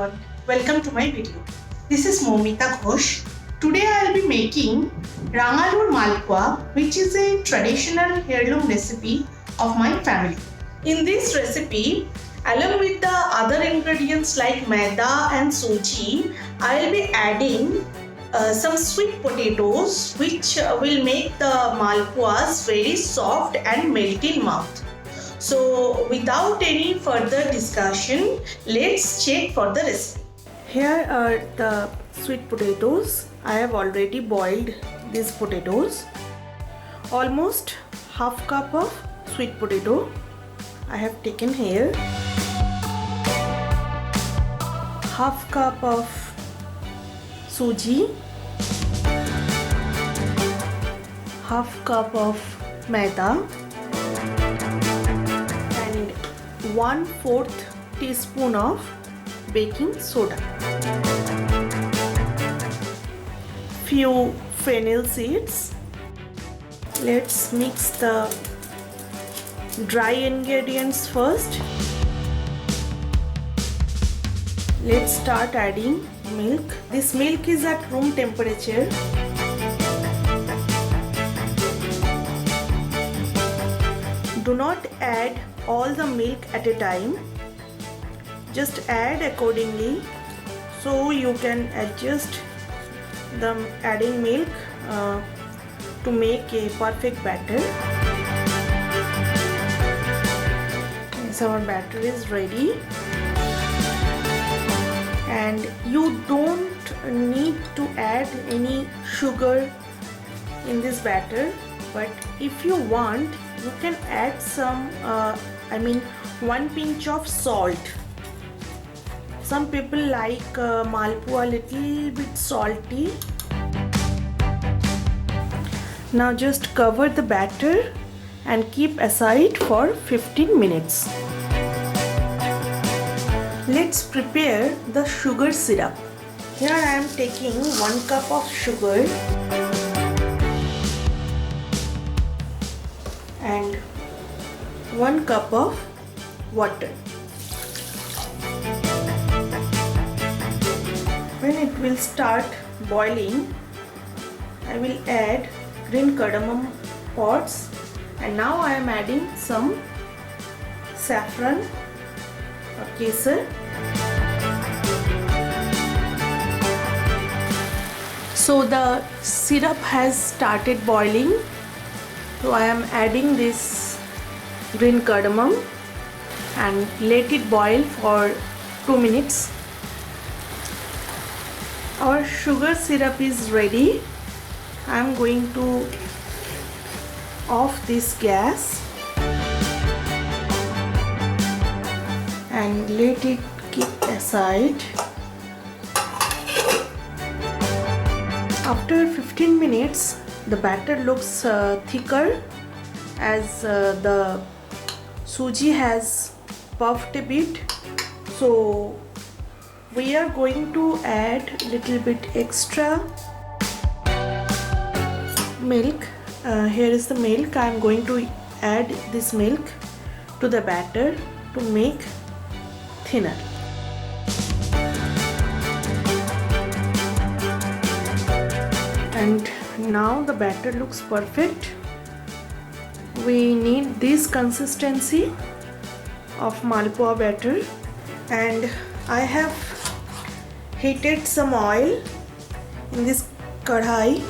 everyone, welcome to my video. This is Moumita Ghosh. Today I will be making Rangalur Malpua, which is a traditional heirloom recipe of my family. In this recipe, along with the other ingredients like maida and suji, I will be adding some sweet potatoes which will make the malpuas very soft and melt in mouth. So without any further discussion, let's check for the recipe. Here are the sweet potatoes. I have already boiled these potatoes. Almost half cup of sweet potato I have taken here. Half cup of suji. Half cup of maida. 1/4 teaspoon of baking soda, few fennel seeds. Let's mix the dry ingredients first. Let's start adding milk. This milk is at room temperature. Do not add all the milk at a time. Just add accordingly so you can adjust the adding milk to make a perfect batter. So our batter is ready, and you don't need to add any sugar in this batter, but if you want, you can add some 1 pinch of salt. Some people like malpua a little bit salty. Now just cover the batter and keep aside for 15 minutes. Let's prepare the sugar syrup. Here I am taking 1 cup of sugar and 1 cup of water. When it will start boiling, I will add green cardamom pods, and now I am adding some saffron or kesar. So the syrup has started boiling. So I am adding this green cardamom and let it boil for 2 minutes. Our sugar syrup is ready. I am going to off this gas and let it keep aside. After 15 minutes, the batter looks thicker as the suji has puffed a bit. So we are going to add little bit extra milk. Here is the milk. I am going to add this milk to the batter to make thinner. And now the batter looks perfect. We need this consistency of malpua batter, and I have heated some oil in this kadhai.